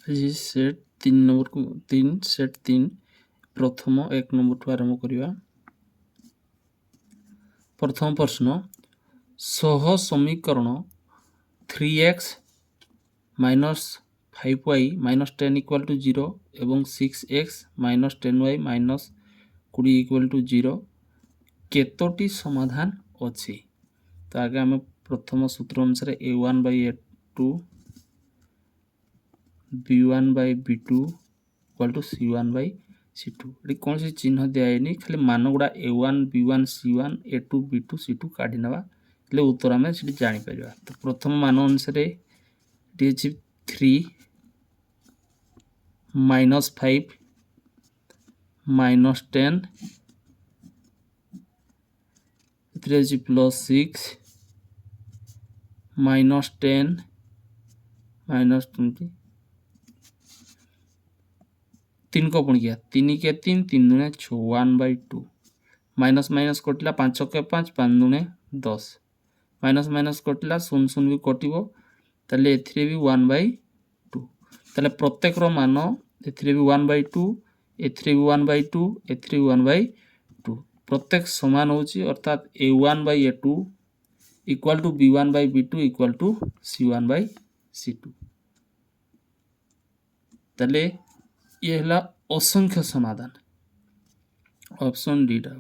Set 3 number को 3 set 3 प्रथम 1 number ठू आरंभ करिवा। प्रथम प्रश्न सह समीकरण 3x minus 5y minus 10 equal to 0 एवं 6x minus 10y minus 20 equal to 0 केतोटी समाधान अच्छी। तो आगे आम प्रथम सूत्र अनुसार a1 by a2 b1 by b2 equal to c1 by c2। ये कौन सी चिन्ह दिखाई खाली मान गुड़ा a1 b1 c1 a2 b2 c2 काढ़ी ना उत्तर आम से जापर। तो प्रथम मान अनुसार 3 minus 5 minus 10 plus 6 minus 10 minus 20 3 को पुणी किया 3 के 3 3 दुने 6 1 by 2 माइनस माइनस कटिला 5 के 5 5 दुने 10 माइनस माइनस कटिला 0 0 भी कटिबो ताले एथिरे भी 1 by 2 ताले प्रत्येक रो मान एथिरे भी 1 by 2 एथिरे भी 1 by 2 एथिरे भी 1 by 2 प्रत्येक समान होची अर्थात a1 by a2 equal to b1 by b2 equal to c1 by c2। ताले ये हला असंख्य समाधान ऑप्शन डी टा।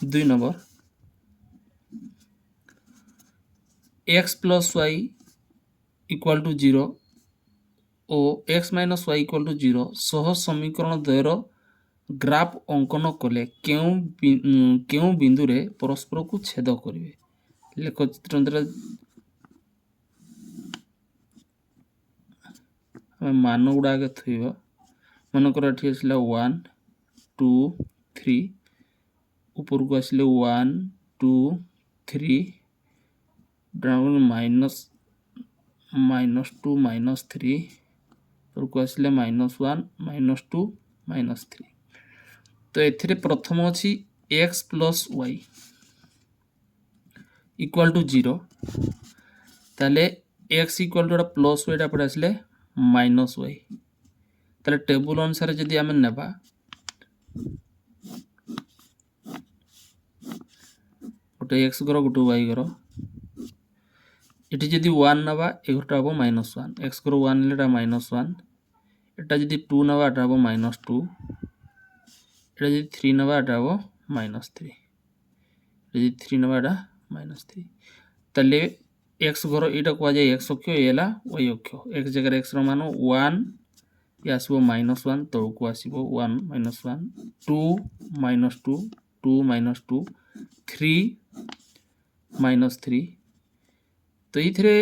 2 number x plus y equal to 0 और x minus y equal to 0 सह समीकरण द्वयर ग्राफ अंकन कले क्यों बिंदु रे परस्पर को छेद करेंगे। लेख चित्र मान गुड़ा आगे थोड़ा मनकर ये आसला 1 2 3 ऊपर को आसले 1 2 3 डाउन माइनस माइनस 2 माइनस 3 ऊपर को आसले माइनस 1 माइनस 2 माइनस 3। तो एथिरे प्रथम अच्छी x plus y equal to 0 ताले x equal to plus y पड़े आसले माइनस y ताले टेबल अनुसार जदि आम नेबा गोटे x घर गोटे y घर ये जदि 1 नवा एटा हम माइनस 1 x घर 1 ले माइनस 1 एटा जदि 2 नवा एटा हम माइनस 2 एटा जदि 3 नवा एटा हम माइनस 3 जदि 3 नवा एटा माइनस 3 ताले x घर यहाँ कह जाए x अक्ष ये y अक्ष x जगह x मान 1 ये आसो माइनस 1 तौक को आसो 1 माइनस 1 2 माइनस 2 2 माइनस 2 3 माइनस 3। तो ये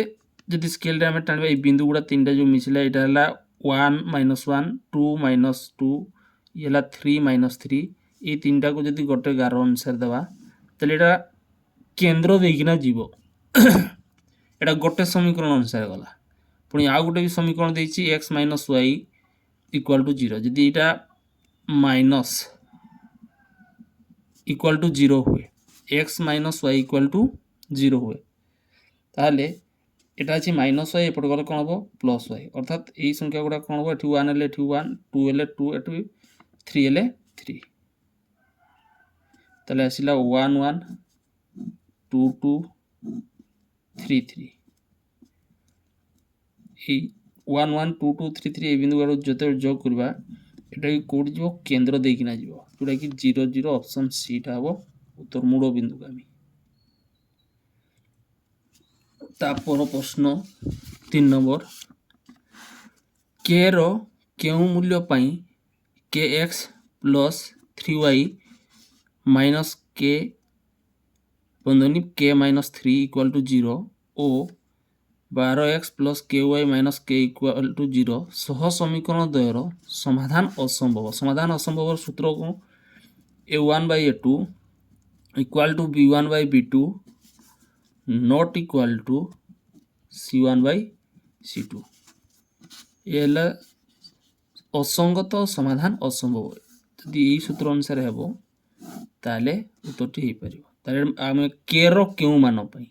जब स्केल आम टाणी ये बिंदु गुड़ा 3टा जो मिसला यहाँ 1 माइनस 1 2 माइनस 2 ये 3 माइनस 3 ये 3टा को जब गोटे गार अनुसार देवा तो यहाँ केन्द्र देकिना जीव एटा गोटे समीकरण अनुसार गला पुणी आउ गोटे भी समीकरण देछि x minus y equal to 0 जदि एटा माइनस इक्वल टू 0 हुए x minus y equal to 0 हुए ताले एटा अछि माइनस y एपट गले कोन हबो प्लस y अर्थात एई संख्या गुडा कोन हबो एठी 1 हेले एठी 1 2 हेले 2 एठी 3 हेले 3 ताले आसिला 1 1 2 2 3 3 1 1 2 2 3 3 बिंदु गुड़ा जो जोग करवा एटा कौट जीव केन्द्र देकिना जीव जोटा कि 0 0 ऑप्शन सी टा हम उत्तर मूल बिंदुगामी। तापर प्रश्न 3 नंबर के रो केउ मूल्य पाई के एक्स प्लस 3y माइनस के बंधनी के माइनस 3 इक्वल टू 0 और 12x प्लस के वाई माइनस के इक्वल टू 0 सह समीकरण द्वयर समाधान असंभव सूत्र को a1 by a2 equal to b1 by b2 not equal to c1 by c2। ये असंगत समाधान असंभव यदि यही सूत्र अनुसार हेबो ताले उत्तरटी हो पारिबो। ताले आमे के रो केउ मान पई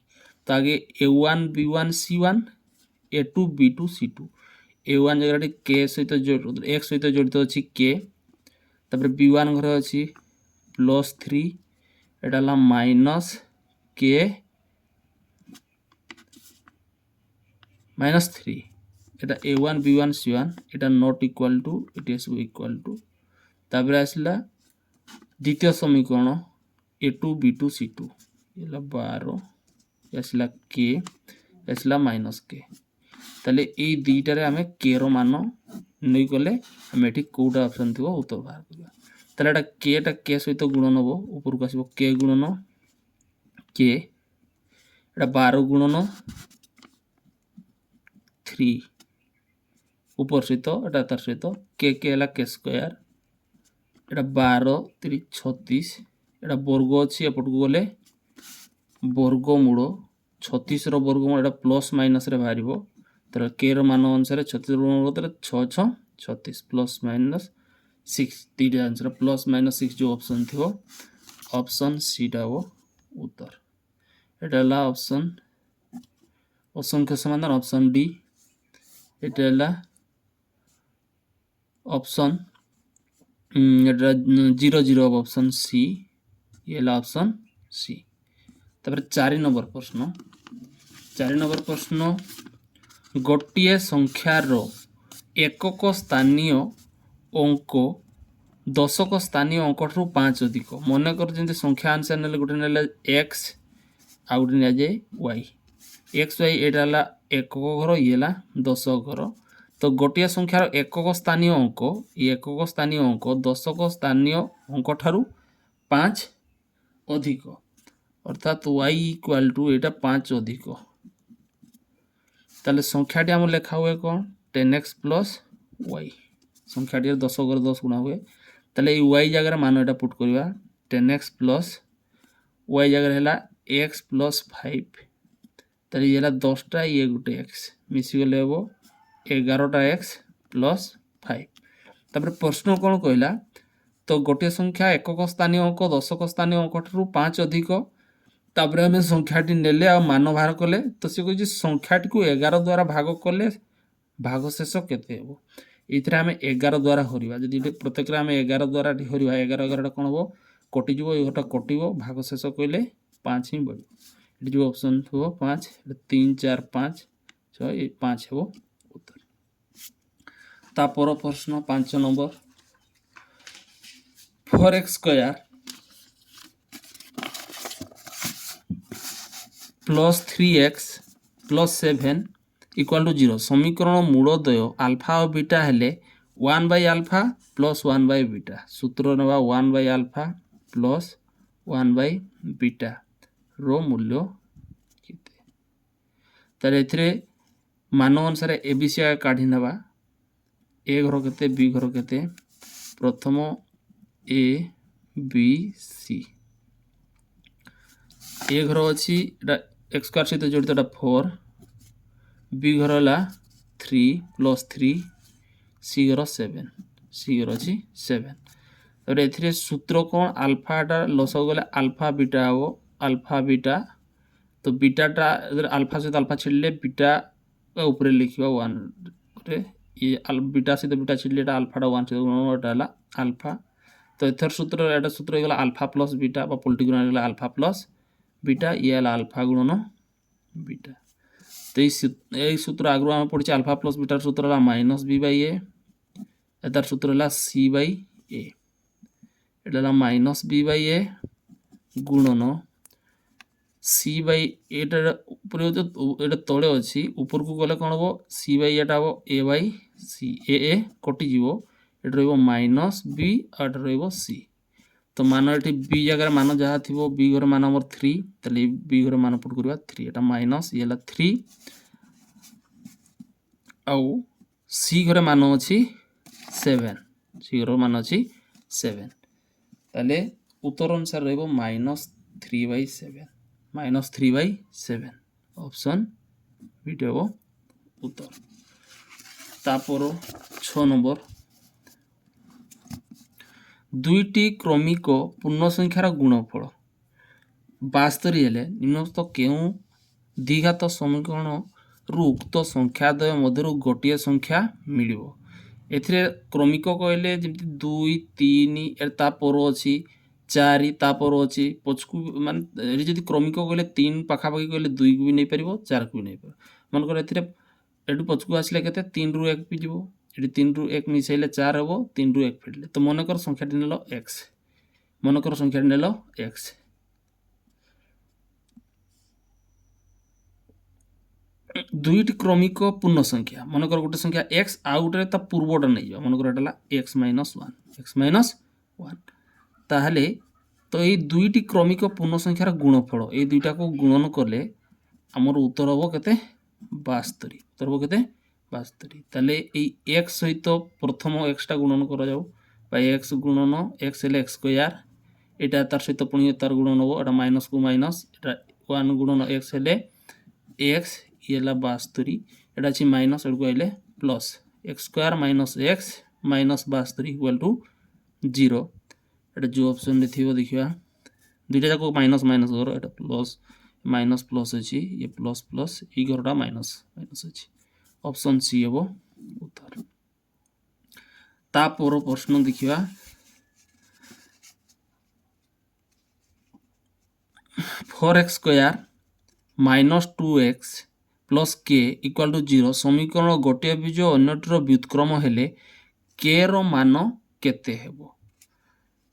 तो आगे A1 B1 C1 A2 B2 C2 A1 जगह के सहित x सहित जड़ित अच्छी के तापर B1 घरे अच्छी +3 एटा माइनस के -3 एटा A1 B1 C1 एटा not equal to it is equal to तापर आसला द्वितीय समीकरण A2 B2 C2 ये 12 आसला के आसला माइनस के ताले ए दुईटारे आमे के रो मान नहीं कले आमे एठी कोटा ऑप्शन थिबो उत्तर बाहर करबा ताले एटा के सहित गुणन हबो ऊपर को आसीबो के गुणन के एटा 12 गुणन 3 ऊपर सहित एटा तार सहित के हला के स्क्वायर एटा 12 3 36 एटा वर्ग अछि एपट को गले वर्गमूल 36 रो वर्गमूल एटा प्लस माइनस रे बाहरिबो तर के रो मान अनुसार 36 वर्गमूल 6 6 36 plus minus 6 theta answer plus minus 6 जो ऑप्शन थियो ऑप्शन सी टा वो उत्तर एटा ला ऑप्शन असंख्य समाधान ऑप्शन डी एटा ला ऑप्शन 0 0 ऑप्शन सी ये ला ऑप्शन सी तापर 4 नंबर प्रश्न गोटे संख्यार एकक स्थानीय अंक दशक स्थानीय अंक ठू 5 अधिक मनकर जमी संख्या आंसर ने गोटे ने एक्स आ गोटे नि जाए वाई एक्स वाई एटा ला एकक घर ये ला दशक घर तो गोटे संख्यार एकक स्थानीय अंक ये एकक स्थानीय अंक दशक स्थानीय अंक ठारू 5 अधिक अर्थात y इक्वल टू एटा 5 अधिक ताले संख्याटी आम लेखा हुए कौन 10x प्लस y संख्याटी 10 कर 10 गुणा हुए ताले y जगह मान एटा पुट करवा 10x प्लस y जगह हैला x प्लस 5 ताले ये हैला 10टा ये गुटे x मिसी गले हेबो 11टा x प्लस 5 तापर प्रश्न कौन कहला तो गोटे संख्या एकक स्थानीय अंक दशक स्थानीय अंक ठारू 5 अधिक तापर आम संख्याटी नेले आ मान बाहर कले तो सी कह संख्याटी को 11 द्वारा भाग कले भागशेष केते हेबो इथरे आम 11 द्वारा हरिबा जदि प्रत्येक आम 11 द्वारा हरिबा 11 11 कौन हम कटि जीवो एटा कटिबो भागशेष कहले 5 ही बढ़ो ये जो ऑप्शन हो 5 3 4 5 6 5 हेबो उत्तर तापर प्रश्न 5 number 4x square plus 3x plus 7 equal to 0 समीकरण मूलदय आल्फा और बीटा हेले 1 by alpha plus 1 by beta सूत्र नेबा 1 by alpha plus 1 by beta रो मूल्य केते तार एथरे मान अनुसार एबीसी काढी नेबा ए घर केते बी घर केते प्रथम ए बी सी ए घर अच्छी एक्स स्क्वायर सहित जड़ित 4 बी घर है 3 प्लस 3 सी घर 7 सी घर अच्छी 7 तापर ए सूत्र कौन आल्फाटा लस गले आल्फा बीटा हम आल्फा बीटा तो बीटाटा आल्फा सहित आल्फा छिड़े बीटा ऊपर लिखा 1 ये बीटा सहित बीटा छिड़े आल्फाटा 1 सहित आल्फा तो एथर सूत्र एटा सूत्र हो आल्फा प्लस बीटा पोल्टी गुणन आल्फा प्लस बीटा ये आल्फा गुणन बीटा तो ये सूत्र आगु आम पढ़ी आल्फा प्लस बीटार सूत्र माइनस बी बाई ए तार सूत्र है सी by A Etah minus B by ए गुणन सी बाई एटा तले अच्छी ऊपर को गले कौन हम सी बाई एटा हम ए बाई सी ए कटिज ये रो माइनस बी और रो सी तो मान ये बी जगह मान जहाँ थी बी घर मान आम 3 ताले बी घर मान पुट करवा 3 एटा माइनस ये 3 आउ सी घर मान अच्छी 7 सी घर मान अच्छी 7 ताले उत्तर अनुसार रो -3/7 -3/7 ऑप्शन बीटा वो उत्तर तापर 6 नंबर दुईटी क्रमिक पूर्ण संख्यार गुणफल 72 हेले निम्नलिखित केउ द्विघात समीकरण रु उक्त संख्याद्वय मध्यरु गोटे संख्या मिलिबो। एथिरे क्रमिक कहले जेमति 2 3 तापर अछि 4 तापर अछि पछकु माने जदि क्रमिक कहले 3 पाखापाखि कहले 2 को भी नहीं पारिबो 4 को भी नहीं पारिबो। मन कर एथिरे एटु पछकु आसले केते 3 रु 1 पिजिबो एटी 3 रु 1 मिसाइले 4 हबो 3 रु 1 फेडले तो मन कर संख्याटी नेलो x मन कर संख्याटी नेलो x दुईटी क्रमिक पूर्ण संख्या मन कर गोटे संख्या x आ गोटे ता पूर्वटा नहीं जा मन कर एटाला x - 1 ताहले तो ये दुईटी क्रमिक पूर्ण संख्यार गुणफल ये दुईटा को गुणन करले हमर उत्तर हबो केते 72 उत्तर हबो केते 72 ताले ए x सहित प्रथम x टा गुणन करा जाऊ बाय x गुणन x हेले x स्क्वायर एटा तार सहित पुणी तार गुणन हबो एटा माइनस को माइनस एटा 1 गुणन x हेले x येला 72 एटा छि माइनस एडको आइले plus x square minus x minus 72 equal to 0 एटा जो ऑप्शन रे थिबो देखिबा दुईटा जाको माइनस माइनस करो एटा प्लस माइनस प्लस अछि ये प्लस प्लस ई घरटा माइनस माइनस अछि ऑप्शन सी हेबो उत्तर। ता पर प्रश्न देखिबा 4x square minus 2x plus k equal to 0 समीकरण गोटे बीज अन्यटर व्युत्क्रम हेले k रो मान केते हेबो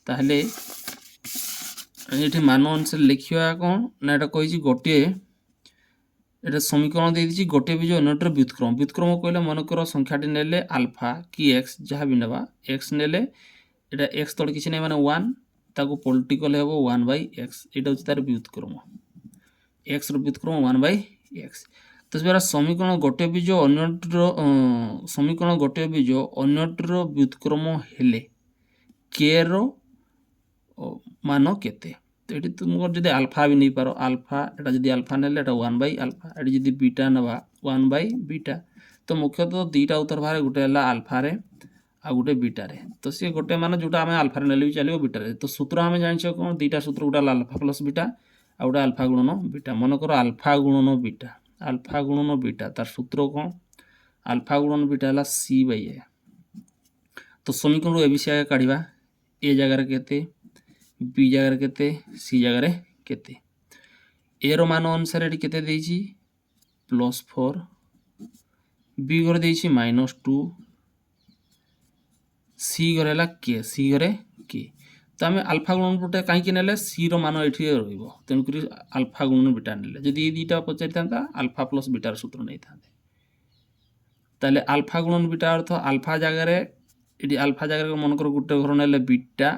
ताहले एठी मान अनुसार लिखिया कोन ना एटा कहिछि गोटे एटा समीकरण दे दिछि गोटे बीज अन्यटर व्युत्क्रम व्युत्क्रम कहले मन कर संख्याटी नेले अल्फा की x जहा भी नेबा x नेले एटा x तळ किछि नै माने 1 ताको पॉलिटिकल हेबो 1/x एटा होछि तार व्युत्क्रम x रो व्युत्क्रम 1/x तो बेरा समीकरण गोटे बीज अन्यटर व्युत्क्रम हेले k रो मान केते तो एटी तुम जदि अल्फा भी नहीं पारो अल्फा एटा जदि अल्फा नेले एटा 1/अल्फा एटी जदि बीटा नबा 1/बीटा तो मुख्यतः दुईटा उत्तर बाहर गोटे हला अल्फा रे आ गोटे बीटा रे तो से गोटे मान जोटा हमें अल्फा रे नेले भी चलियो बीटा रे तो सूत्र हमें जानिछो कोन दुईटा सूत्र गोटा अल्फा प्लस बीटा आ गोटे अल्फा गुणन बीटा मन करो अल्फा गुणन बीटा तार सूत्र कोन अल्फा गुणन बीटा हला c/a तो समीकरण ए बी सी आगे काढिबा ए जगह रे केते बी जगह रे केते सी जगह रे केते ए रो मान अनुसार एटी केते देइछि +4 बी घर देइछि -2 सी घर हला के सी घरे के तो हमें अल्फा गुणन पटे काई कि नेले सी रो मान एठी रहइबो तेन करी अल्फा गुणन बीटा नेले जदि ए दीटा पचारि थांता अल्फा प्लस बीटा रो सूत्र नै थांते ताले अल्फा गुणन बीटा अर्थ अल्फा जगह रे एटी अल्फा जगह रे मन कर गुटे घर नेले बीटा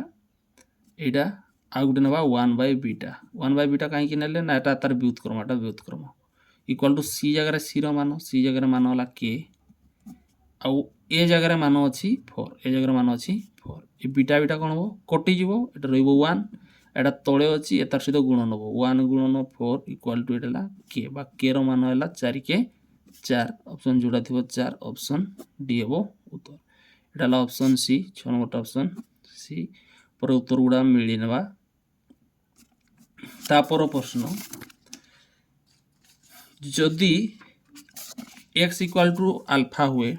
एटा आ गुटे नबा 1/बीटा 1/बीटा काई कि नेले ना एटा तार व्युत्क्रम इक्वल टू सी जगह रे सी रो मान होला के आ ए जगह रे मान अछि 4 ए जगह रे मान अछि 4 ए बीटा बीटा कोन हो कटि जीवो एटा रहइबो 1 एटा तळे अछि एतार सहित गुणन हो 1 गुणन 4 इक्वल टू एटाला के बा के रो मान होला 4 के 4 ऑप्शन जोडा थिबो 4 ऑप्शन डी हेबो उत्तर एटाला option C 6 number option C पर उत्तर गुडा मिली नेबा तापर प्रश्न जदि x इक्वल टू अल्फा हुए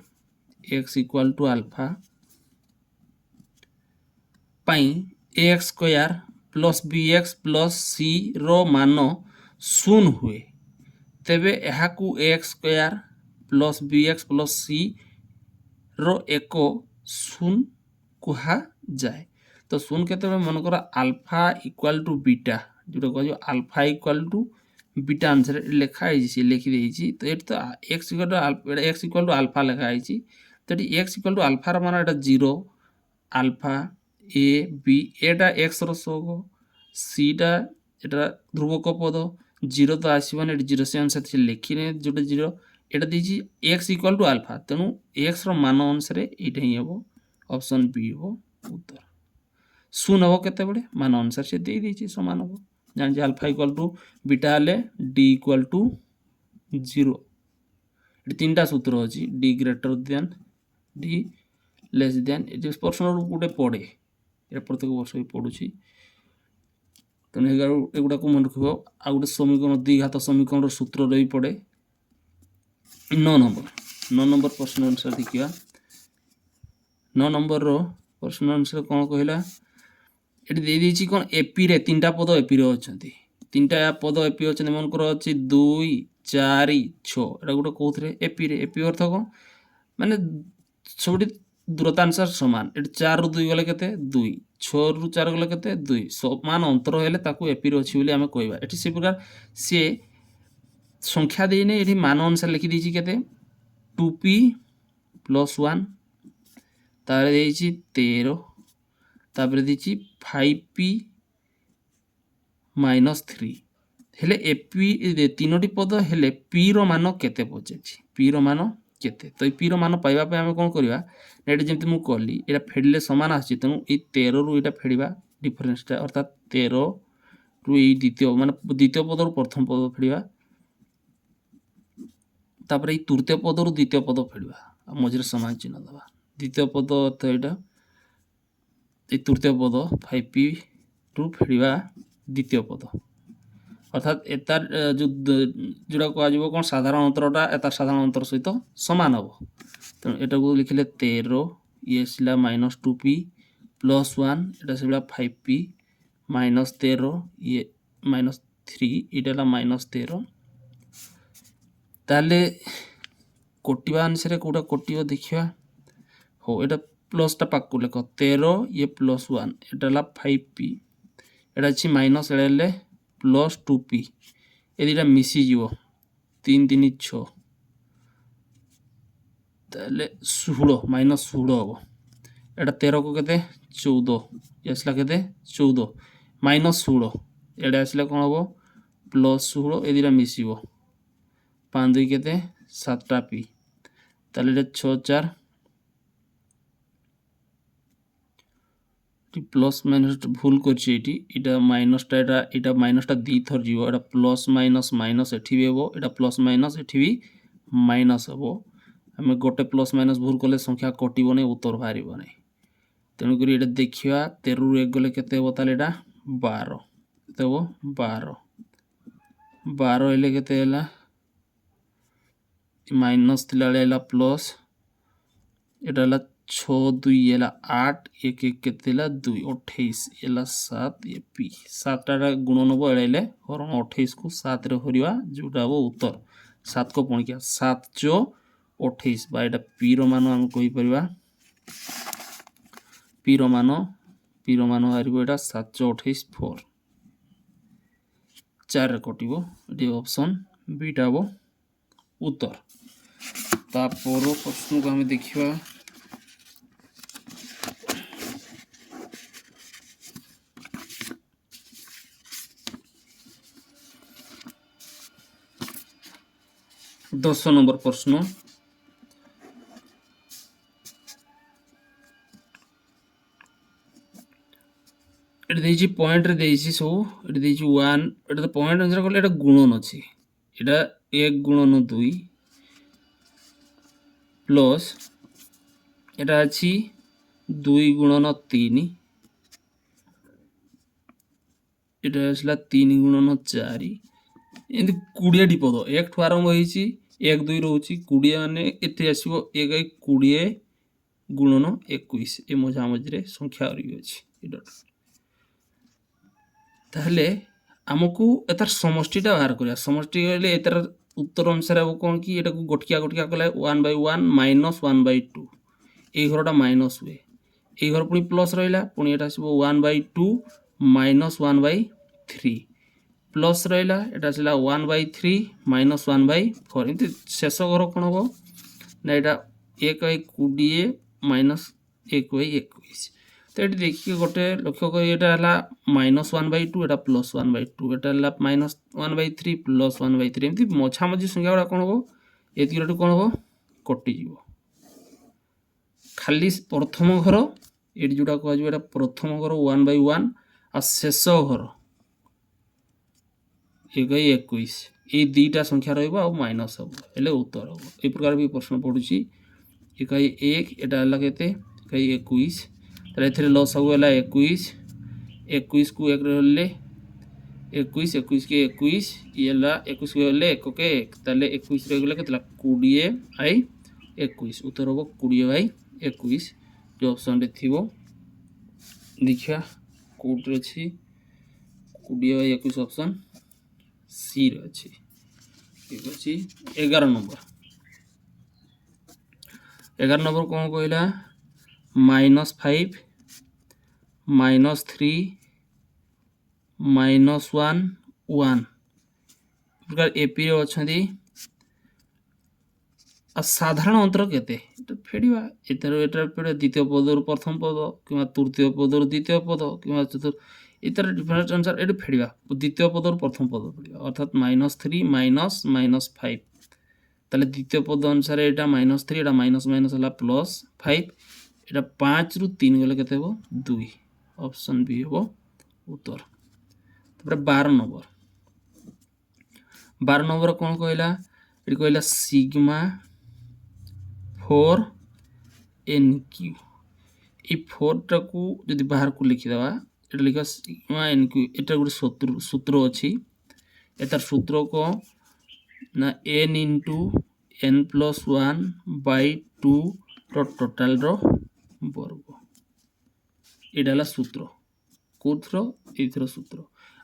x इक्वल टू अल्फा पाई ax square plus bx plus c रो मान 0 हुए तेबे एहाकू ax square plus bx plus c रो एको 0 कुहा जाए तो 0 केते मन कर अल्फा इक्वल टू बीटा जोटा कहजो alpha equal to beta answer लिखा है जी लिखि देछि तो एट तो x इक्वल टू अल्फा लिखा है जी तो x इक्वल टू अल्फा रो मान एटा 0 alpha a b Etah x row Sogou c टा एटा ध्रुवक पद 0 तो आसीबन एट 0 से आंसर से लिखिने जोटा 0 एटा देछि x इक्वल टू अल्फा तेनु x रो मान अनुसार एटा ही हेबो ऑप्शन बी हो उत्तर 0 हो केते बडे मान अनुसार से दे देछि समान हो जान जे अल्फा इक्वल टू बीटा हले d इक्वल टू 0 एट तीनटा सूत्र अछि d greater than d less than it is personal गुटे पढे ए प्रत्येक वर्ष भी पढुछि तेणु एगुड़ा को मन रख आ गए समीकरण द्विघात समीकरण सूत्र भी पड़े 9 नंबर प्रश्न अनुसार देखिए 9 नंबर प्रश्न अनुसार कौन कहला ये दे देछि कौन एपी रे तीनटा पद एपी रे अछंती तीनटा पद एपी अछंती मनकर अछि 2 4 6 एटा गोटे कोथरे एपी अर्थ कौन माने सबटी दूरता अनुसार समान ये 4 रु 2 गले केते 2 6 रु 4 गले केते 2 समान अंतर हेले ताकू एपी रे अछि बोली आमे कहबा एठी से प्रकार से संख्या देने ये मान अनुसार लिखि देछि केते 2p + 1 तारे देछि 13 तापर देछि 5p - 3 हेले एपी तीनोटी पद हेले p रो मान केते पछेछि p रो मान केते तो p रो मान पाइबा पे हम कोन करबा एटा जेमति मु कहली एटा फेडले समान आछि तनु ए 13 रु एटा फेडिबा डिफरेंस ता अर्थात 13 रु ए द्वितीय माने द्वितीय पद रु प्रथम पद फेडिबा तापर ए तृतीय पद रु द्वितीय पद फेडिबा मझरे समान चिन्ह दबा द्वितीय पद अर्थ एटा ए तृतीय पद 5p रु फेडिबा द्वितीय पद अर्थात एतार जो जोड़ा कह कौन साधारण अंतरटा एतार साधारण अंतर सहित समान हम तेणु एटा को लिखले 13 ये आसला -2p + 1 एटा से 5p -13 ये -3 एटा -13 ताले कोटिबा अनुसार कोटा कोटिबो देखिबा हो एटा प्लस टा पाकु लेख 13 ये +1 एटा 5p एटा अछि माइनस एले +2p ए दुटा मिसी जीवो 3 3 6 ताले 16 -16 हो एटा 13 को केते 14 ये आसला केते 14 -16 एटा आसला कोन हो +16 ए दुटा मिसीबो 5 2 केते 7टा p ताले 6 4 प्लस माइनस भूल करछि एटा माइनस टा दी थर जीवो एटा प्लस माइनस एठी भी हेबो एटा प्लस माइनस एठी भी माइनस हेबो हमें गोटे प्लस माइनस भूल कले संख्या कटिबो नै उत्तर बाहरिबो नै तेनु करी एटा देखिया 13 रु 1 गले केते हेबो ताले एटा 12 केते हेबो 12 हेले केते हैला माइनस थिला हैला प्लस एटा हैला 6 2 एला 8 1 1 केते हैला 2 28 एला 7 ये p 7 टा गुणन हो एले हरण 28 को 7 रे हरिवा जोटा हो उत्तर 7 को पणकिया 7 जो 28 बा एटा p रो मान हम कहि परिबा p रो मान हरिबो एटा 7 जो 28 4 4 रे कटिबो एटी ऑप्शन बी टा हो उत्तर तापर प्रश्न को हम देखिबा 10 नंबर प्रश्न एटा देछि पॉइंट रे देछि सो एटा देछि 1 एटा तो पॉइंट अनुसार कहले एटा गुणन अछि एटा 1 गुणन 2 प्लस एटा अछि 2 गुणन 3 एटा आसला 3 गुणन 4 एंती 20 टी पद 1 ठु आरंभ होईछि 1 2 रहउछि 20 माने एते आसीबो 1 1 20 गुणन 21 ए मझा मझरे संख्या आरि अछि एटा ताहले हमकु एतार समष्टिटा बाहर करिया समष्टि गले एतार उत्तर अनुसार अब कोन की एटा को गोटकिया कले 1/1 -1/2 ए घरटा माइनस हुए ए घर पुनी प्लस रहिला पुनी एटा आसीबो 1/2 -1/3 प्लस रहिला एटा आसीला 1/3 -1/4 एंती शेष घर कोन हो ना एटा 1/20 -1/21 तो एटी देखिए गोटे लक्ष्य करी एटा हला -1/2 एटा +1/2 एटा हला -1/3 +1/3 एंती मछा मझी संख्या गुडा कोन हो एति गुडा कोन हो कटि जीवो खाली प्रथम घर एटी जोडा को आजो एटा प्रथम घर 1/1 आ शेष घर 1/21 ए दुईटा संख्या रहइबो आ माइनस हो हेले उत्तर हो ए प्रकार भी प्रश्न पडुची 1/1 एटा हला केते 1/21 तर एथिरे लॉस हो गेला 21 21 को 1 रहले 21 21 के 21 ये ला 21 के गले 1 के 1 ताले 21 रे गले केतला 20 बाई 21 उत्तर हो 20 बाई 21 जो ऑप्शन रे थिबो देखिया कोड रे अछि 20 बाई 21 ऑप्शन सी रे अछि ठीक अछि 11 नंबर कौन कहला -5 -3 -1 1 प्रकार एपी रे अछंदी साधारण अंतर केते फेड़िया एतर फेड़े द्वितीय पद प्रथम पद कि तृतीय पद द्वितीय पद कि चतुर्थ इतर डिफरेंस अनुसार एटी फेड़िया द्वितीय पद प्रथम पद फेड़िया अर्थात -3 माइनस -5 ताले द्वितीय पद अनुसार एटा -3 एटा माइनस माइनस हला +5 एटा 5 रु 3 गले केते हो 2 ऑप्शन बी हो उत्तर तबरे 12 नंबर कौन कहला एटी कहला सिग्मा 4 NQ ये 4 टाकू जदि बाहर को लिखि दवा एटा लिखा सिग्मा NQ एटा गुटे सूत्र अछि एतार सूत्र को ना n into n plus 1 by 2 रो टोटल रो वर्ग एटा ला सूत्र कोथरो एथरो सूत्र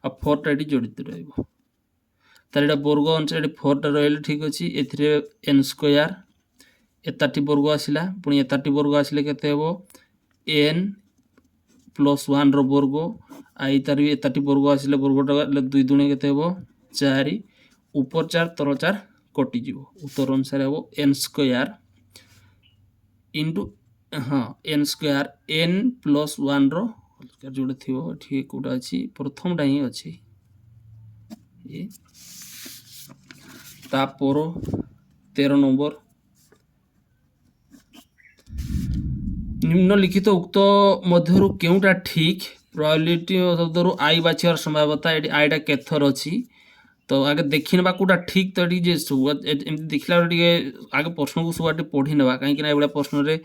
आ 4 टा एटी जड़ित रहइबो तार एटा वर्ग अनुसार एटी 4 टा रहले ठीक अछि एथिरे n स्क्वायर एताटी वर्ग आसिला पुनी एताटी वर्ग आसिले केते हेबो n plus 1 रो वर्ग आई तार भी एताटी वर्ग आसिले वर्गटा 2 दुणे केते हेबो 4 ऊपर 4 तर 4 कटि जीवो उत्तर अनुसार हेबो n स्क्वायर इनटू हां n स्क्वायर n plus 1 रो जोडे थिबो ठीक कोडा अछि प्रथम टा ही अछि ये तापर 13 नंबर निम्नलिखित उक्त मध्यरु केउटा ठीक प्रोबेबिलिटी शब्दरु आई बाछियार संभाव्यता एटी आईटा केथर अछि तो आगे देखि नबा कोटा ठीक तो एटी जे एमति देखला रे आगे प्रश्न को सुवाटे पढि नबा काहे कि ना एबडा प्रश्न रे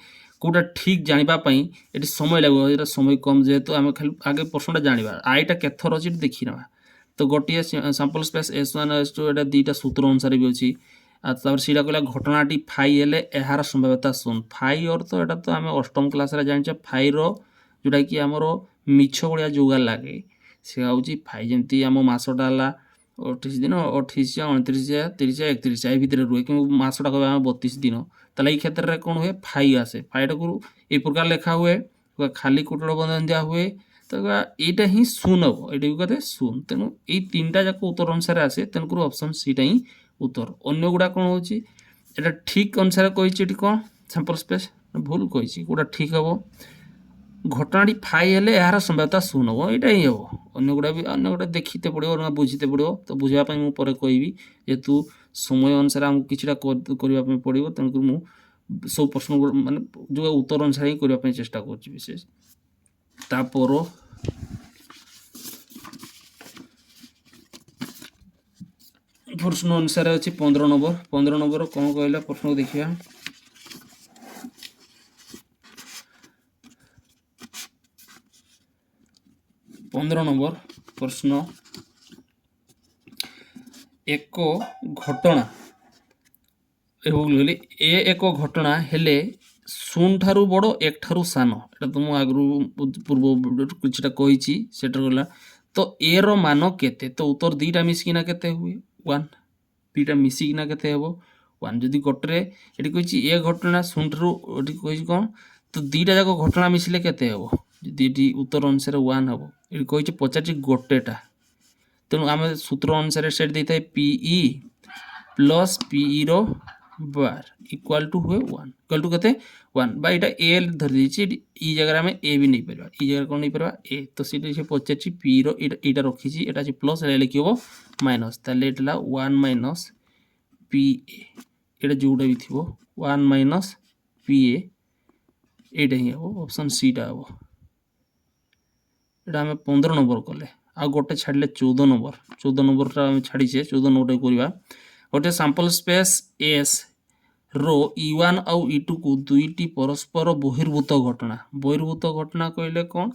कोटा ठीक जानिबा पई एटी समय लागो एटा समय कम जेतु आमे खाली आगे प्रश्नटा जानिबा आईटा केथर अछि देखि नबा तो गोटिए सैंपल स्पेस S1 S2 एटा दीटा सूत्र अनुसार भी अछि आ तबर सीधा कहला घटनाटी फाई हेले एहार संभाव्यता सुन फाई अर्थ एटा तो आमे अष्टम क्लास रे जानिछ फाई रो जोडा कि हमरो मिछ बडिया जोगा लागे से आउची फाई जेंती हम मासटा ला 28 दिन 28 29 30 31 आई भितर रुए कि मासटा कहबा 32 दिन तले ई क्षेत्र रे कोन हुए फाई आसे फाईटा को ए प्रकार लिखा हुए खाली कोटड़ बंधन दिया हुए तो एटा ही शून हो एटा कहते शून तेनु ए तीनटा जाक उत्तर अनुसार आसे तेनकुर ऑप्शन सी टा ही उत्तर अन्य गुडा कोन होची एटा ठीक अनुसार कहिछि एटी कोन सैंपल स्पेस भूल कहिछि गुडा ठीक हबो घटनाटी फाई हेले यार संभाव्यता शून हो एटा ही हो अन्य गुडा देखिते पड़ियो ना बुझिते पड़ियो तो बुझिया पई मु परे कहिबी जे तू समय अनुसार हम किछटा करिया पई पड़ियो तेनकुर मु सब प्रश्न माने जो उत्तर अनुसार ही करिया पई चेष्टा करछि विशेष तापर प्रश्न अनुसार अछि 15 नंबर कौन कहला प्रश्न देखिया 15 नंबर प्रश्न एक घटना एक घटना हेले शून ठारू बड़ एक ठारू सान एटा तो मु आगरू पूर्व किछटा कहिछि सेटर गला तो ए रो मान केते तो उत्तर दीटा मिसिकिना केते हुए 1 दीटा मिसिकिना केते हेबो 1 जदी गटरे एटी कहिछि ए घटना शून ठारू एटी कहिछि कोन तो दीटा जाको घटना मिसिले केते हेबो जदी एटी उत्तर अनुसार 1 हबो एटी कहिछि 50 गोटेटा तेनु आमे सूत्र अनुसार सेट देइथाय PE प्लस PE रो बार इक्वल टू हुए 1 इक्वल टू कते 1 बा एटा a धर दिछि ई जगह में a भी नहीं परबा ई जगह कोन नहीं परबा a तो सीधे से 25 p रो एटा रखिछि एटा जे प्लस ले लिखिबो माइनस ताले एटला 1 माइनस pa एटा जोडा भी थिबो 1 माइनस pa एटा ही हो ऑप्शन सी टा हो एटा हम 15 नंबर कले आ गोटे छाडले 14 नंबर रा हम छाडी छे 14 नंबर करबा गोटे सैंपल स्पेस S रो E1 और E2 को दुईटी परस्पर बहिर्भूत घटना कहले कोन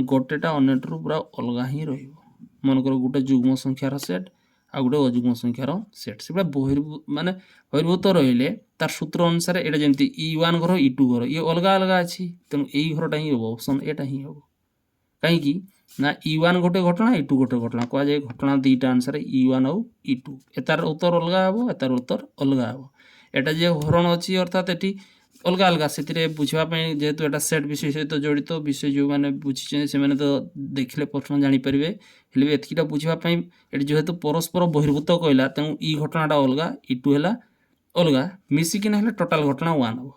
गोटेटा अन्यटरू पूरा अलगा ही रहिबो मनकर गोटे जुग्म संख्यार सेट आ गोटे अजुग्म संख्यार सेट से माने बहिर्भूत रहिले तार सूत्र अनुसार एटा जेमती E1 घर E2 घर ये अलग अलग अछि तेणु एई घरटा ही हो ऑप्शन एटा ही हो कहीं की ना E1 गोटे घटना E2 गोटे घटना कह जाए घटना दुईटा अनुसार E1 और E2 एतार उत्तर अलग हबो एतार उत्तर अलग हबो एटा जे हरण अछि अर्थात एटी अलग अलग से बुझा जेहेतु एटा सेट विषय सहित जड़ित विषय जो मैंने बुझी से मैंने तो देखले प्रश्न जापर हेल्ले एतकीटा बुझापी ये जेहेतु परस्पर बहिर्भूत कहला तेणु ई घटनाटा अलग E2 है अलग मिसिकिना हेल्ले टोटाल घटना 1 हम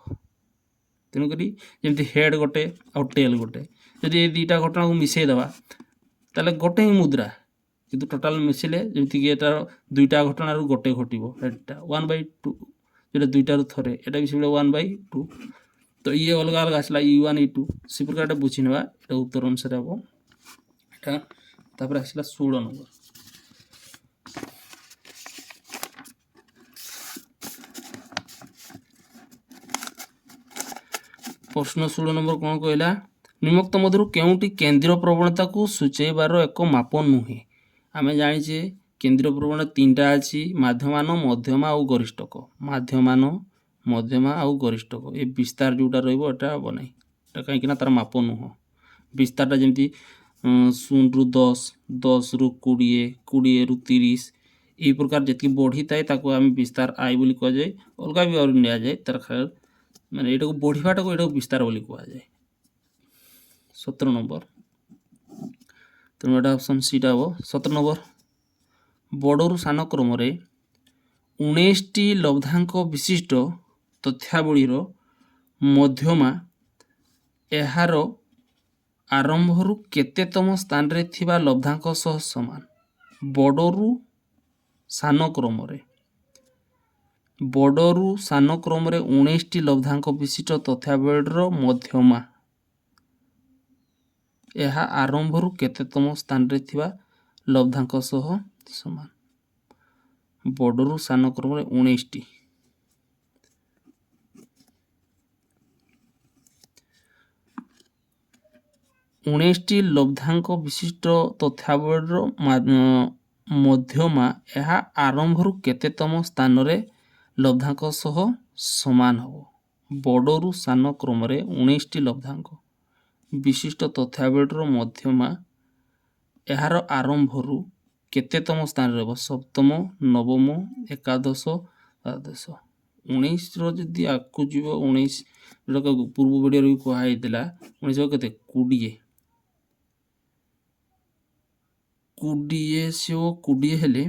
तेणुक जमी हेड गोटे आ टेल गोटे जदि ये दुईटा घटना को मिसेदेवा ताले गोटे ही मुद्रा किंतु टोटाल मिसिले जमीक एटार दुईटा घटना गोटे घटो हेडटा 1/2 जो दुईटार थे यहाँ भी से 1/2 तो ये अलग अलग आसला E1 E2 से प्रकार बुझी ना उत्तर अनुसार हम यहाँ आसला 16 नंबर प्रश्न 16 नंबर कौन कहला निम्नोक्त मध्य केउटी केंद्रीय प्रवणता को सूचेबार एक माप नुहे आम जाचे केंद्रीय प्रवणता 3टा अच्छी माध्यमान मध्यमा और गरिष्ठक माध्यमान मध्यमा और गरिष्ठक ये विस्तार जोटा रहा हम ना कहीं तार माप नुह विस्तारटा जमी 0 ରୁ 10 10 ରୁ 20 20 ରୁ 30 यही प्रकार जी बढ़ी थाए आम विस्तार आई बोली कह जाए अलग भी और नि जाए तार माने ये बढ़ाटा को ये विस्तार बोली कह जाए 17 नंबर तेणु यहाँ ऑप्शन सीटा हम 17 नंबर बड़रू सान क्रम 19टी लब्धांक विशिष्ट तथ्यावलीर मध्यमा एहार आरंभरू केतेतम स्थान रे थिबा लब्धांक सह समान बड़रू सान क्रम 19टी लब्धांक विशिष्ट तथ्यावलीर मध्यमा यह आरंभरू केतेतम स्थान रे थिबा लब्धांक सह समान बड़रू सान क्रम 19टी 19टी लब्धांक विशिष्ट तथ्यावलीर मध्यमा यह आरंभरू केतेतम स्थान रे लब्धांक सह समान हम बड़रू सान क्रम 19टी लब्धांक विशिष्ट तथ्यावलीर मध्यमा यार आरंभरू केतेतम स्थान रे सप्तम नवम एकादश द्वादश 19 रदि आगु जीव 19 जो पूर्व वीडियो भी कहुई 19 के 20 से 20 हेले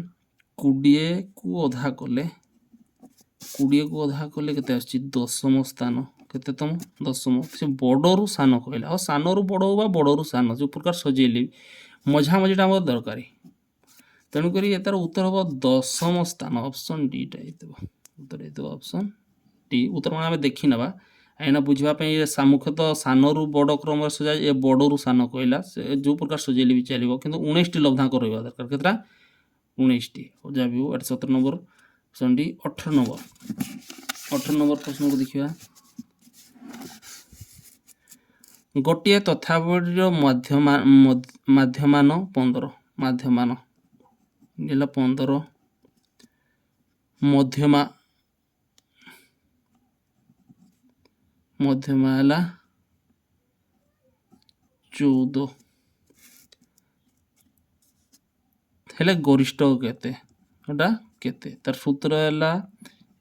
20 को अधा कले 20 को अधा कले के दशम स्थान केतेतम दशम से बड़रू सान कहला और सानू बड़ बा बड़रू सान जो प्रकार सजेले मझा मझीटा आम दरकार तेणुक यार उत्तर हम दशम स्थान ऑप्शन डी उत्तर ऑप्शन डी उत्तर आम देखी ना आईना बुझापी मुख्यतः सानू बड़ क्रम सजा ये बड़रू सान कहला से जो प्रकार सजेले भी चलो कि 19टी लब्धांक रहा दरकार केतटा 19टी जहाँ भी हो 17 नंबर ऑप्शन डी 18 नंबर प्रश्न को देखिए गोटे तथ्यावलीर माध्यमान 15 माध्यमान 15 मध्यमा है 14 हेले गरिष्ठ केते केते तार सूत्र है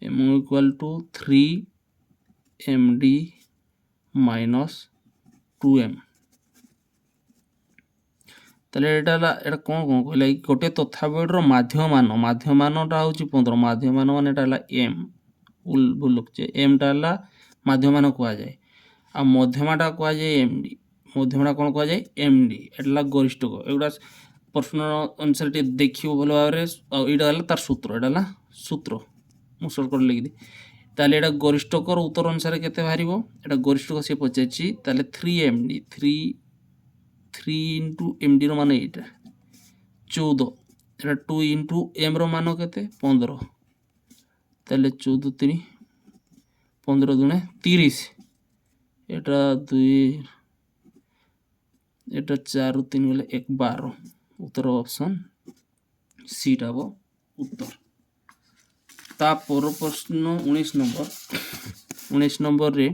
m equal to 3md minus 2m ताले एटा कौन कौन कहला गोटे तथ्यावलीर माध्यमानटा हूँ 15 माध्यमान मान एम भूल लुचे एमटा है माध्यमान कह जाए आ मध्यमाटा कह जाए एमडी मध्यमाटा कौन कह जाए एमडी एटा गरिष्ठ एगुड़ा प्रश्न अनुसार देखिए भल भाव यहाँ तार सूत्र यहाँ सूत्र मुझे सर्टकट लिखी ताले एटा गरिष्ठकर उत्तर अनुसार केते बाहरिबो एटा गरिष्ठक से पचारछि ताले 3md 3 इंटू एमडी रो मान एटा 14 एटा 2 इंटू एम रो मान केते 15 ताले 14 3 15 दुणे 30 एटा 2 एटा 4 3 गले 1 12 उत्तर ऑप्शन सी टा हबो उत्तर। तापर प्रश्न 19 नंबर रे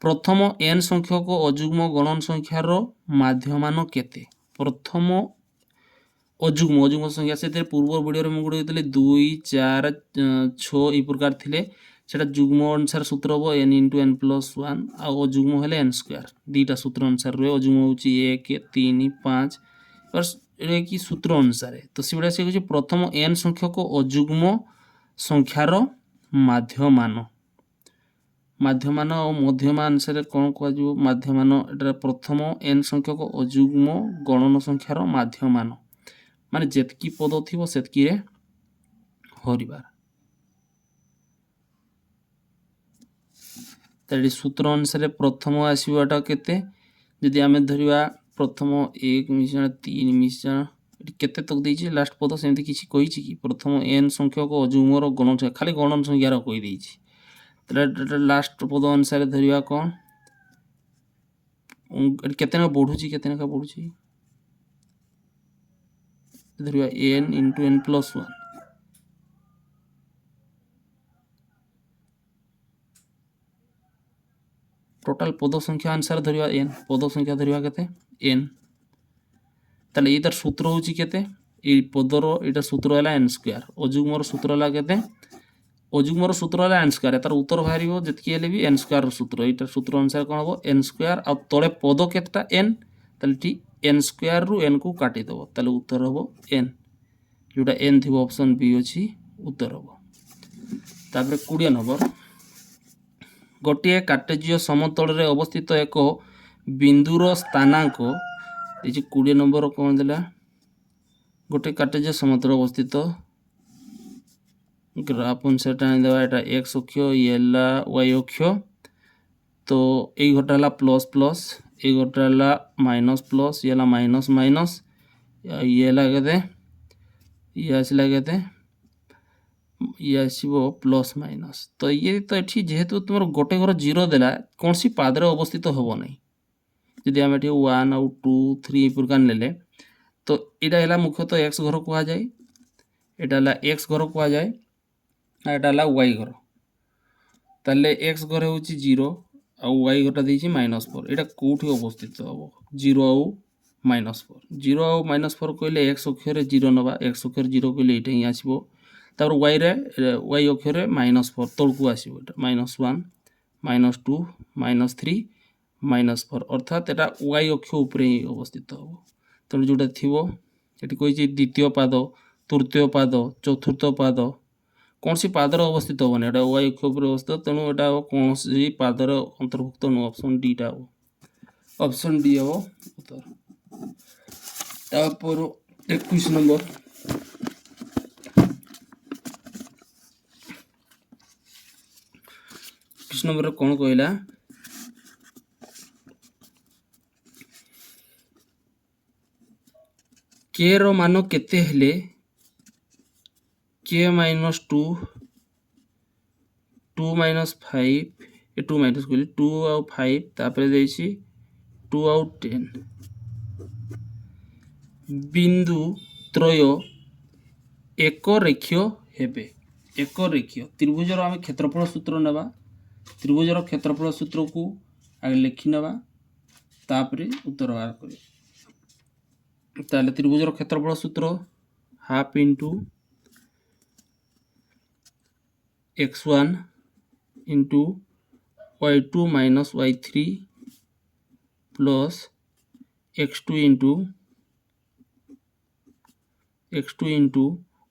प्रथम n संख्यक अजुग्म गणन संख्यार माध्यमान केते। प्रथम अजुग्म संख्या से पूर्व वीडियो में गुड़े 2 4 6 ई प्रकार थिले सेटा जुग्म अनुसार सूत्र हम n इंटू n प्लस 1 आ अजुग्म हेले n स्क्वायर दीटा सूत्र अनुसार रहे। अजुग्म होची 1 3 5 और कि सूत्र अनुसार तो सीटा से होची प्रथम n संख्यक अजुग्म संख्यार माध्यमान माध्यमान और मध्यमान अनुसार कौन कह माध्यमान एटा प्रथम n संख्यक अजुग्म गणन संख्यार माध्यमान माने जेतकी पद थिबो सेतकी रे हरिबार। तारी सूत्र अनुसार प्रथम आसीबाटा केते यदि आमे धरिबा प्रथम 1 मिश्रण 3 मिश्रण केते तक देछि लास्ट पद सेमति किछि कहिछि कि प्रथम n संख्यक अजुग्मर गणन संख्या खाली गणन संख्यार कहि देछि। तले लास्ट पद अनुसार धरिबा कोन केतेना बढ़ुछि केतेना का बढ़ुछि धरिबा n into n plus 1 total पद संख्या अनुसार धरिबा n पद संख्या धरिबा केते n तले इधर सूत्र होछि केते ए पदर एटा सूत्र हला n स्क्वायर अजुग्मर सूत्र हला केते अजुग्मर सूत्र हला n स्क्वायर तार उत्तर बाहरिबो जतकी हेले भी n स्क्वायर सूत्र एटा सूत्र अनुसार कोन हबो n स्क्वायर आ तळे पद केतटा n तले टी n स्क्वायर रु n को काटि देबो तले उत्तर हबो n जोटा n थिबो ऑप्शन बी अछि उत्तर हबो। तापर 20 नंबर गोटे कार्टेजीय समतल रे अवस्थित एक बिंदुर स्थानांक ए 20 नंबर कोन देला गोटे कार्टेजीय समतल अवस्थित ग्राफ अनुसार टाणी देवा एटा x अक्ष ये ला y अक्ष तो ए घटा ला प्लस प्लस ए घटा ला माइनस प्लस ये ला माइनस माइनस ये ला केते ये आसिला केते ये आसीबो प्लस माइनस तो ये तो एठी जेहेतु तुमर गोटे घर 0 देला कोनसी पादरे अवस्थित होबो नै यदि हम एठी 1 और 2 3 प्रकार लेले तो एटा हला मुख्यतः x घर को आ जाय एटा ला x घर को आ जाय एटा ला y घर तले x घर होची 0 आ y घरटा देछि -4 एटा कोठी अवस्थित होबो 0 और -4 0 और -4 कहले x अक्ष रे 0 नबा x अक्ष रे 0 कहले एटा ही आसीबो तापर y रे y अक्ष रे -4 तळकु आसीबो एटा -1 -2 -3 -4 अर्थात एटा y अक्ष ऊपरे अवस्थित होबो तने जोटा थिबो एटी कहिछि द्वितीय पाद तृतीय पाद चतुर्थ पाद कौन सी पादर अवस्थित होबो एटा y अक्ष ऊपर अवस्थित तेनु एटा कौन सी पादर अंतर्भुक्त नो ऑप्शन डी टा हो ऑप्शन डी हो उत्तर। तापर 21 नंबर 21 नंबर कौन कहला के रो मान केते हेले k -2 2 - 5 ए 2 माइनस कहली 2 और 5 तापर देछि 2 और 10 बिंदु त्रय एक रेखीय हेबे एक रेखीय त्रिभुजर आमे क्षेत्रफल सूत्र नेबा त्रिभुजर क्षेत्रफल सूत्र को आगे लिखि नेबा तापर उत्तर बाहर करियो ताले त्रिभुजर क्षेत्रफल सूत्र half into x1 into y2 minus y3 plus x2 into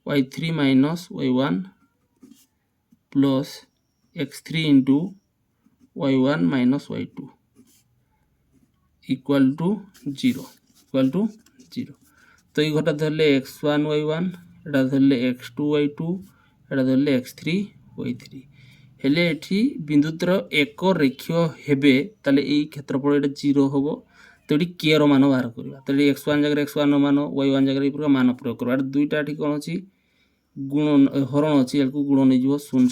y3 minus y1 plus x3 into y1 minus y2 equal to 0 तो ये घटा धरले x1 y1 एटा धरले x2 y2 एटा धरले x3 y3 हेले एठी बिंदुतर एक रेखीय हेबे ताले ए क्षेत्रफल एटा 0 होबो तो एठी k रो मान बाहर करबा तो एठी x1 जगह x1 रो मान y1 जगह इपर मान प्रयोग करबा एटा दुईटा एठी कोन अछि गुण हरण अछि एलको गुण नै जिवो 0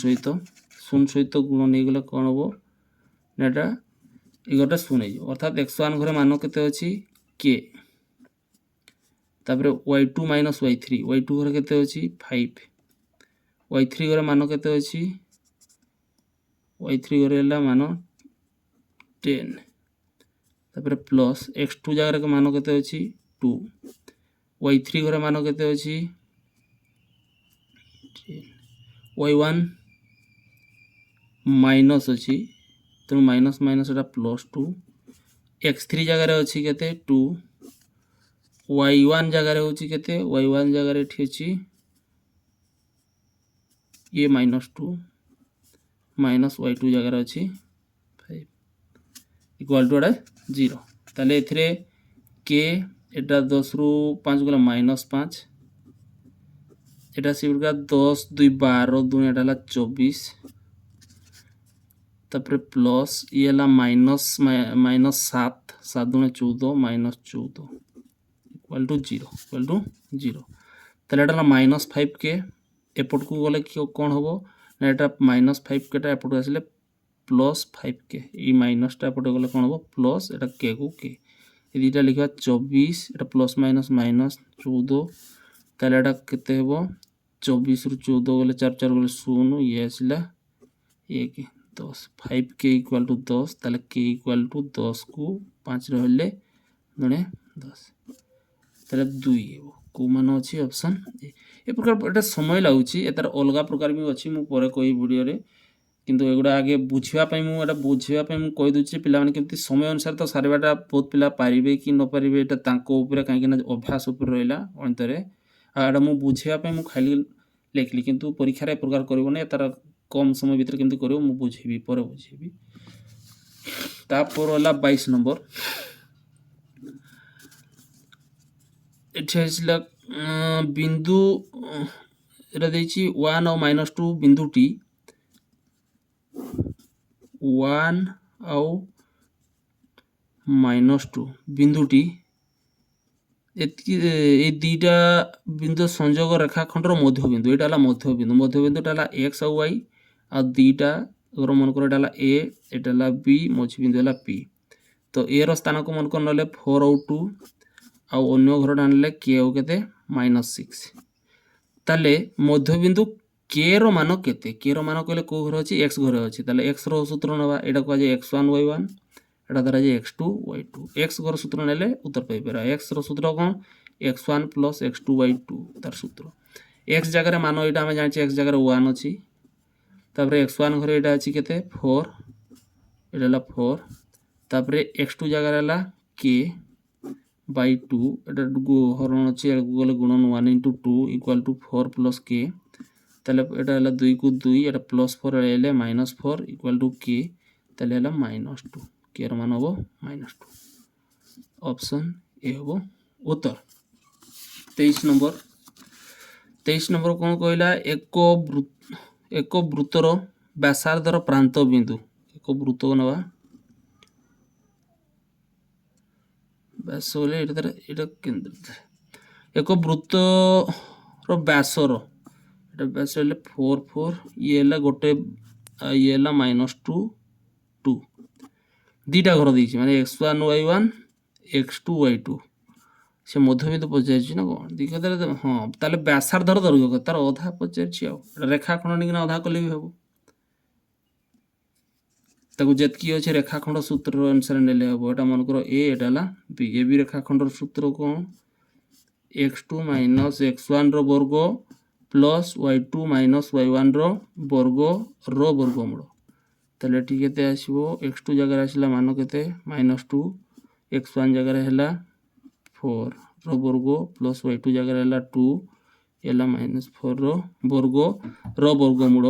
सहित गुण नै गेले कोन होबो नेटा एगोटा 0 नै जिवो अर्थात x1 घरे मान केते अछि k तापर y2 माइनस y3 y2 घरे केते अछि 5 y3 घरे मान केते अछि y3 घरे हला मान 10 तापर प्लस x2 जगह रे मान केते अछि 2 y3 घरे मान केते अछि y1 माइनस अछि तो माइनस माइनस एटा प्लस 2 x3 जगह रे अछि केते 2 y1 जगह रे होछि केते y1 जगह रे ठी अछि ये माइनस 2 माइनस y2 जगह रे अछि 5 इक्वल टू एटा 0 ताले एथिरे k एटा 10 रु 5 गला माइनस 5 एटा सिबका 10 2 12 2 एटा ला 24 तापर प्लस ये ला माइनस माइनस 7 7 दुने 14 माइनस 14 इक्वल टू 0 ताले एटा ला माइनस 5 के एपट को गले कोन हबो ना एटा माइनस 5 के टा एपट आसले प्लस 5 के ई माइनस टा एपट गले कोन हबो प्लस एटा के को के ए दीटा लिखा 24 एटा प्लस माइनस माइनस 14 ताले एटा केते हबो 24 रु 14 गले 4 4 गले 0 ये आसला 1 10 5 के इक्वल टू 10 ताले के इक्वल टू 10 को 5 रहले गणे 10 ताले 2 हेबो को मान अछि ऑप्शन ए प्रकार एटा समय लागुछि एतार अलगा प्रकार भी अछि मु परे कोई वीडियो रे किंतु एगुडा आगे बुझिबा पई मु एटा बुझिबा पई मु कहि दुछि पिला माने केमति समय अनुसार तो सारेबाटा बहुत पिला पारिबे कि न पारिबे एटा तांको ऊपर काहे कि ना अभ्यास ऊपर रहला अंतरे आ एटा मु बुझिबा पई मु खाली लेखली किंतु परीक्षा रे प्रकार करबो ने तार कम समय भीतर केमति करियो मु बुझिबी पर बुझिबी तापर होला 22 नंबर एठेसला बिंदु एटा देछि 1 और -2 बिंदु टी 1 और -2 बिंदु टी ए दीटा बिंदु संयोग रेखाखंडर मध्य बिंदु एटा मध्य बिंदु टा x और y आ दीटा अगर मन कर एटा a एटा b मझी बिंदु हला p तो a रो स्थान को मन कर नले 4 और 2 आ अन्य घर आनले k और केते -6 ताले मध्य बिंदु k रो मान केते k रो मान कहले को घर अछि x घर अछि ताले x रो सूत्र नबा एटा को जे x1 y1 एटा धरा जे x2 y2 x घर सूत्र नेले उत्तर पाई पेरा x रो सूत्र कोन x1 + x2 y2 तार सूत्र x जगह रे मान एटा हम जानि x जगह रे 1 अछि तापरे x1 घरे एटा अछि केते 4 एटा ला 4 तापरे x2 जगह रे ला k by 2 एटा हरण अछि गले गुणन 1 * 2 = 4 + k ताले एटा ला 2 को 2 एटा +4 एले -4 = k ताले ला -2 k रो मान हो -2 ऑप्शन ए हो उत्तर 23 नंबर कोन कहला एक वृत्तर व्यासार्धर प्रांत बिंदु एक वृत्त नवा व्यास बोले एटा केंद्र एक वृत्त रो व्यासर एटा व्यास ले 4 4 ये ला गोटे ये ला -2 2 दीटा घर दैछि माने x1 y1 x2 y2 से मध्य बिंदु पचारछि ना कोन दिख हां ताले व्यासार्धर दर्घ्य तार आधा पचारछि आ रेखाखंड निकना आधा कले भी हबो ताको जेतकी अछि रेखाखंड सूत्र अनुसार नेले हबो एटा मन करो a Etah La b A B रेखाखंड सूत्र कोन x2 - x1 रो वर्ग प्लस y2 - y1 रो वर्गमूल ताले ठीक केते आसीबो x2 जगह आसीला मान केते -2 x1 जगह हैला 4 रो वर्ग प्लस y2 जगह हैला 2 एला -4 रो वर्गमूल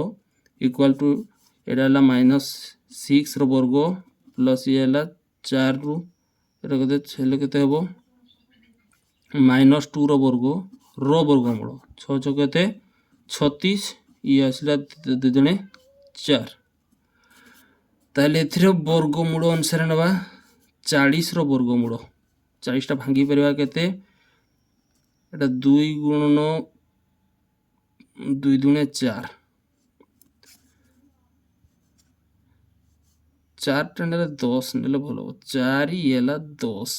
इक्वल टू एटा हैला -6 रो वर्ग प्लस ये हैला 4 रो एटा केते छले केते हबो -2 रो वर्गमूल 6 6 केते 36 ये आसीला 2 दुने 4 ताले एथिरे वर्गमूल अनुसार नबा 40 रो वर्गमूल 40 टा भांगी परबा केते एटा 2 गुणन 2 दुने 4 4 टा नेले 10 नेले भलो 4 येला 10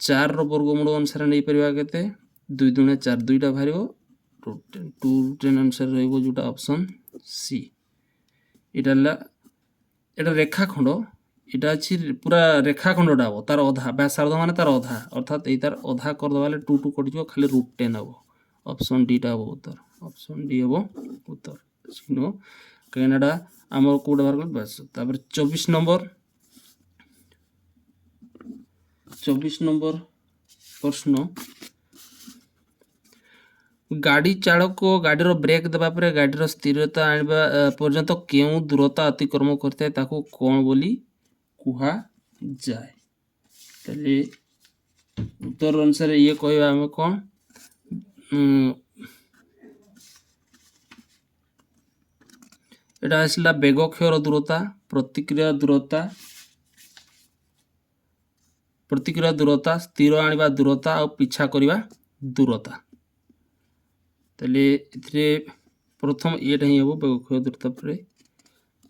4 ର वर्गमूल अनुसार नहीं परिबा केते 2 दुणे 4 दुईटा बाहरिबो 2 10 अनुसार रहइबो जोटा ऑप्शन सी। এটা রেখাখণ্ড, এটা আছে পুরা রেখাখণ্ডটা হব তার অধা, ব্যাসার্ধ মানে তার অধা, অর্থাৎ এই তার অধা করে দেওয়া হলে 2 2 কটিଯିବ খালি √10 হব। অপশন ডিটা হব উত্তর, অপশন ডি হব উত্তর। কারণ এটা আমার কোটা বার করলে ব্যাস। তারপরে 24 নম্বর প্রশ্ন, গাড়ি চালক গাড়ির ব্রেক দেবা পরে গাড়ির স্থিরতা আনিবা পর্যন্ত কেউ দূরতা অতিক্রম করতে তাকে কোণ বলি কুহা যায়। তাহলে উত্তর অনুসারে ইয়ে কইবা আমি কোণ, এটা আসলা বেগ ক্ষয়র দূরতা, প্রতিক্রিয়া দূরতা, স্থির আনিবা দূরতা আর পিছা করিবা দূরতা। তাহলে এতে প্রথম এটা হি হব বেগ ক্ষয় দূরতা পরে।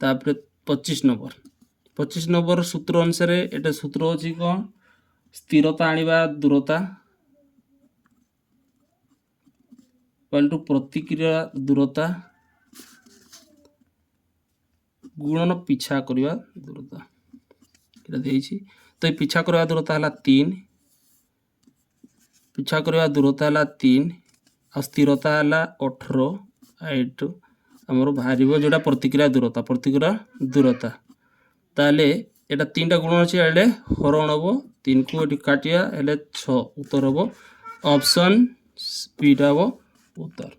তারপরে 25 নম্বর সূত্র অনুসারে এটা সূত্র হচ্ছে কোণ, স্থিরতা আনিবা দূরতা ইকুয়াল টু প্রতিক্রিয়া দূরতা গুণন পিছা করিবা দূরতা, এটা দিয়েছি। তো এই পিছা করিবা দূরতা হলা 3, পিছা করিবা দূরতা হলা 3 আর স্থিরতা হলা 18। এইটু আমার বাহারিব যেটা প্রতিক্রিয়া দূরতা। তাহলে এটা 3টা গুণ আছে, এলে হরণ হব, 3 কু এটি কাটিয়া হলে 6, উত্তর হব অপশন বিটা হব উত্তর।